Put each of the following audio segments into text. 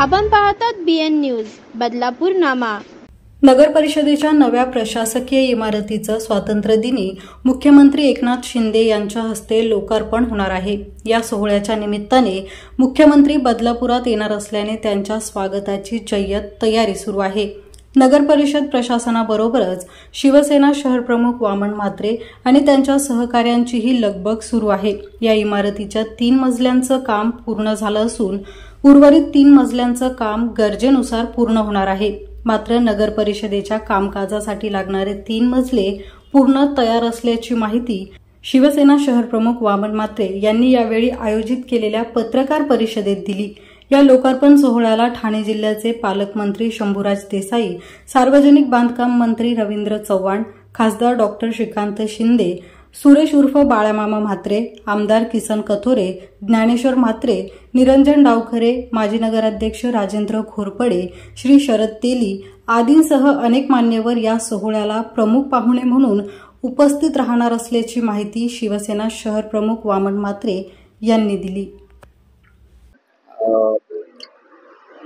आपण पाहतात BN news Badlapur नामा। नगर परिषदेच्या नव्या प्रशासकीय इमारतीचं स्वातंत्र्यदिनी मुख्यमंत्री एकनाथ शिंदे यांच्या हस्ते लोकार्पण होणार आहे। या सोहळ्याच्या निमित्ताने मुख्यमंत्री बदलापुरात येणार असल्याने त्यांच्या स्वागताची जय्यत तयारी सुरू आहे। नगर परिषद प्रशासनाबरोबरच शिवसेना शहर प्रमुख वामन म्हात्रे आणि त्यांच्या सहकाऱ्यांचीही लगबग सुरू आहे। या इमारतीच्या 3 मजल्यांचं काम पूर्ण झालं असून उर्वरित 3 मजल्यांचं काम गरजेनुसार पूर्ण होणार आहे। मात्र नगर परिषदेच्या कामकाजासाठी लागणारे 3 मजले पूर्ण तयार असल्याची माहिती शिवसेना शहर प्रमुख वामन म्हात्रे यांनी यावेळी आयोजित केलेल्या पत्रकार परिषदेत दिली। या लोकार्पण सोहळ्याला ठाणे जिल्ह्याचे पालकमंत्री शंभूराज देसाई, सार्वजनिक बांधकाम मंत्री रवींद्र चव्हाण, खासदार डॉक्टर श्रीकांत शिंदे, सुरेश उर्फ बाळामामा म्हात्रे, आमदार किसन कथोरे, ज्ञानेश्वर म्हात्रे, निरंजन डावखरे, माजी नगराध्यक्ष राजेंद्र घोरपडे, श्री शरद तेली आदींसह अनेक मान्यवर या सोहळ्याला प्रमुख पाहुणे म्हणून उपस्थित राहणार असल्याची माहिती शिवसेना शहर प्रमुख वामन म्हात्रे यांनी दिली।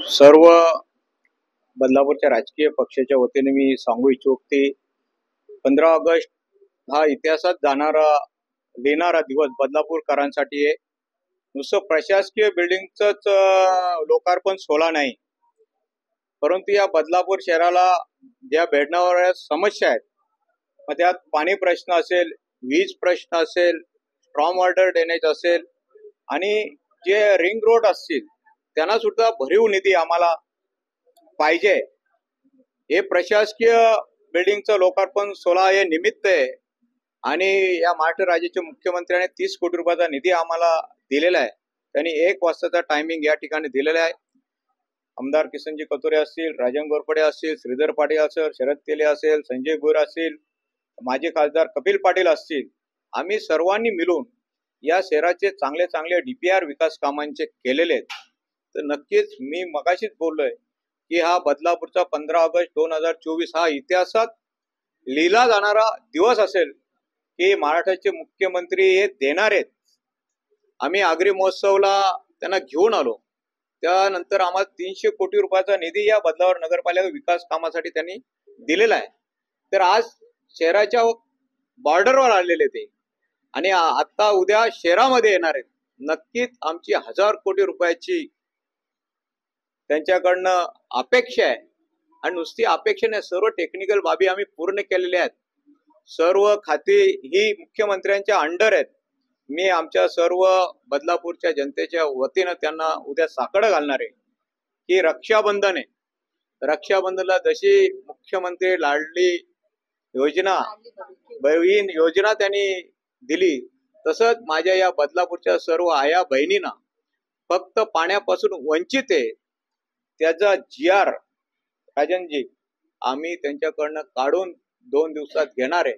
सर्व बदलापूरच्या राजकीय पक्षाच्या वतीने मी सांगू इच्छितो की 15 ऑगस्ट हा इतिहासात लिहिणारा दिवस बदलापूरकरांसाठी आहे। नुसतं प्रशासकीय बिल्डिंगचंच लोकार्पण सोहळा नाही, परंतु या बदलापूर शहराला ज्या भेडणाऱ्या समस्या आहेत, मग त्यात पाणी प्रश्न असेल, वीज प्रश्न असेल, स्ट्रॉम वॉटर ड्रेनेज असेल आणि जे रिंग रोड असतील त्यांना सुद्धा भरीव निधी आम्हाला पाहिजे। हे प्रशासकीय बिल्डिंगचं लोकार्पण सोहळा हे निमित्त आहे आणि या महाराष्ट्र राज्याच्या मुख्यमंत्र्यांनी 30 कोटी रुपयाचा निधी आम्हाला दिलेला आहे। त्यांनी 1 वाजताचा टायमिंग या ठिकाणी दिलेला आहे। आमदार किसनजी कथोरे असतील, राजेंद्र घोरपडे असतील, श्रीधर पाटील असेल, शरद तेली असेल, संजय भोईर असतील, माजी खासदार कपिल पाटील असतील, आम्ही सर्वांनी मिळून या शहराचे चांगले चांगले DPR विकास कामांचे केलेले आहेत। तर नक्कीच मी मगाशीच बोललोय की हा बदलापूरचा 15 ऑगस्ट 2024 हा इतिहासात लिहिला जाणारा दिवस असेल की महाराष्ट्राचे मुख्यमंत्री हे देणार आहेत। आम्ही आगरी महोत्सवला त्यांना घेऊन आलो, त्यानंतर आम्हाला 300 कोटी रुपयाचा निधी या बदलापूर नगरपालिका विकास कामासाठी त्यांनी दिलेला आहे। तर आज शहराच्या बॉर्डरवर आलेले ते आणि आता उद्या शहरामध्ये येणार आहेत। नक्कीच आमची 1000 कोटी रुपयाची त्यांच्याकडनं अपेक्षा आहे आणि नुसती अपेक्षा नाही, सर्व टेक्निकल बाबी आम्ही पूर्ण केलेल्या आहेत। सर्व खाती ही मुख्यमंत्र्यांच्या अंडर आहेत। मी आमच्या सर्व बदलापूरच्या जनतेच्या वतीनं त्यांना उद्या साकडं घालणार आहे की रक्षाबंधन आहे। रक्षाबंधनला जशी मुख्यमंत्री लाडली योजना बहीण योजना त्यांनी दिली, तसंच माझ्या या बदलापूरच्या सर्व आया बहिणींना फक्त पाण्यापासून वंचित आहे त्याचा GR राजनजी आम्ही त्यांच्याकडनं काढून 2 दिवसात घेणार आहे।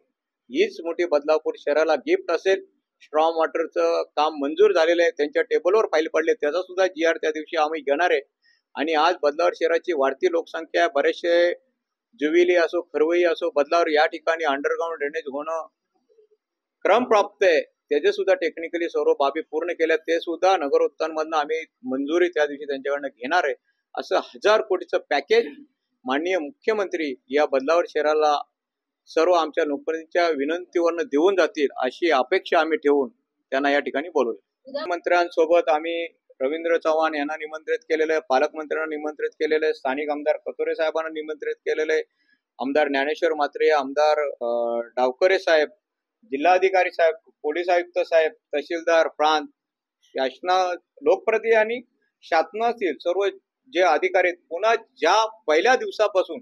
हीच मोठी बदलापूर शहराला गिफ्ट असेल। स्ट्रॉम वॉटरचं काम मंजूर झालेलं आहे, त्यांच्या टेबलवर फाईल पडले, त्याचा सुद्धा GR त्या दिवशी आम्ही घेणार आहे। आणि आज बदलापूर शहराची वाढती लोकसंख्या, बरेचसे जुबिली असो, खरवई असो, बदलापूर या ठिकाणी अंडरग्राउंड ड्रेनेज होणं क्रमप्राप्त आहे, त्याचे सुद्धा टेक्निकली सर्व बाबी पूर्ण केल्या, ते सुद्धा नगरोत्थानमधनं आम्ही मंजुरी त्या दिवशी त्यांच्याकडनं घेणार आहे। असं 1000 कोटीचं पॅकेज माननीय मुख्यमंत्री या बदलापूर शहराला सर्व आमच्या लोकप्रतिनिधींच्या विनंतीवरनं देऊन जातील अशी अपेक्षा आम्ही ठेवून त्यांना या ठिकाणी बोलवले। मंत्र्यांसोबत आम्ही रवींद्र चव्हाण यांना निमंत्रित केलेलं आहे, पालकमंत्र्यांना निमंत्रित केलेलं आहे, स्थानिक आमदार कथोरे साहेबांना निमंत्रित केलेलं आहे, आमदार ज्ञानेश्वर म्हात्रे, आमदार डावखरे साहेब, जिल्हाधिकारी साहेब, पोलीस आयुक्त साहेब, तहसीलदार प्रांत, शासना लोकप्रतिनिधी आणि शासनातील सर्व जे अधिकारी, पुन्हा ज्या पहिल्या दिवसापासून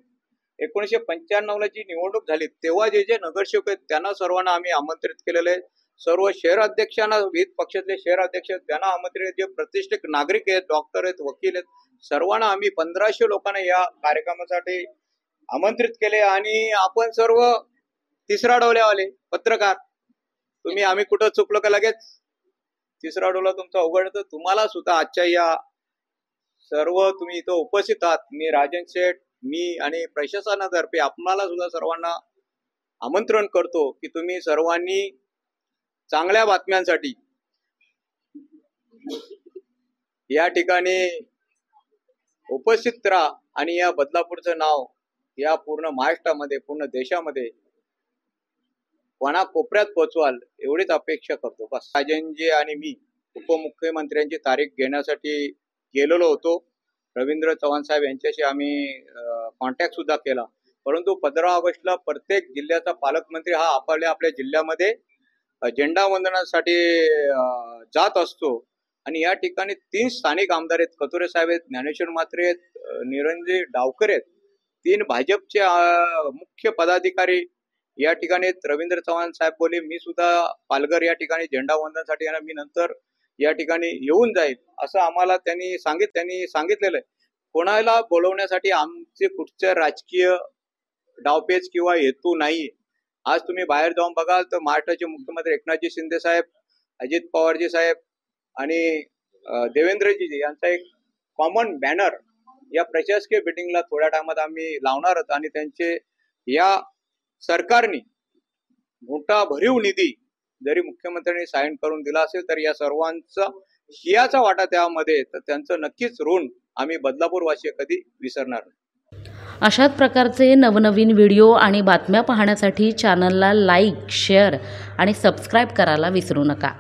1995 ला जी निवडणूक झाली तेव्हा जे नगरसेवक आहेत त्यांना सर्वांना आम्ही आमंत्रित केलेले आहे। सर्व शहर अध्यक्षांना, विविध पक्षातले शहर अध्यक्ष त्यांना आमंत्रित, जे प्रतिष्ठित नागरिक आहेत, डॉक्टर आहेत, वकील आहेत, सर्वांना आम्ही 1500 लोकांना या कार्यक्रमासाठी आमंत्रित केले। आणि आपण सर्व तिसरा डोल्यावाले पत्रकार, तुम्ही आम्ही कुठं चुकलो का लगेच तिसरा डोला तुमचा उघडतं। तुम्हाला सुद्धा आजच्या या सर्व तुम्ही इथं उपस्थित आहात, मी राजन शेठ, मी आणि प्रशासनातर्फे आपणाला सुद्धा सर्वांना आमंत्रण करतो की तुम्ही सर्वांनी चांगल्या बातम्यांसाठी या ठिकाणी उपस्थित राहा आणि या बदलापूरचं नाव या पूर्ण महाराष्ट्रामध्ये, पूर्ण देशामध्ये कोपऱ्यात पोहोचवाल एवढीच अपेक्षा करतो. बस. राजनजी आणि मी उपमुख्यमंत्र्यांची तारीख घेण्यासाठी गेलेलो होतो. रवींद्र चव्हाण साहेब यांच्याशी आम्ही कॉन्टॅक्ट सुद्धा केला, परंतु 15 ऑगस्टला प्रत्येक जिल्ह्याचा पालकमंत्री हा आपल्या जिल्ह्यामध्ये झेंडा वंदनासाठी जात असतो आणि या ठिकाणी 3 स्थानिक आमदार आहेत. कथोरे साहेब आहेत, ज्ञानेश्वर म्हात्रे आहेत, निरंजन डावकर आहेत. 3 भाजपचे मुख्य पदाधिकारी या ठिकाणी रवींद्र चव्हाण साहेब बोले मी सुद्धा पालघर या ठिकाणी झेंडा वंदनासाठी येणार, मी नंतर या ठिकाणी येऊन जाईल असं आम्हाला त्यांनी सांगितलेलं आहे. कोणाला बोलवण्यासाठी आमचे कुठचं राजकीय डावपेच किंवा हेतू नाही. आज तुम्ही बाहेर जाऊन बघाल तर महाराष्ट्राचे मुख्यमंत्री एकनाथजी शिंदे साहेब, अजित पवारजी साहेब आणि देवेंद्रजी यांचा एक कॉमन बॅनर या प्रशासकीय बिल्डिंगला थोड्या टाइमात आम्ही लावणार आहोत आणि त्यांचे या सरकारने मोठा भरीव निधी जरी मुख्यमंत्र्यांनी साईन करून दिला असेल तर या सर्वांचा हियाचा वाटा त्यामध्ये, तर त्यांचं नक्कीच ऋण आम्ही बदलापूरवासी कधी विसरणार नाही. अशाच प्रकारचे नवनवीन व्हिडिओ आणि बातम्या पाहण्यासाठी चॅनलला लाईक, शेअर आणि सबस्क्राईब करायला विसरू नका.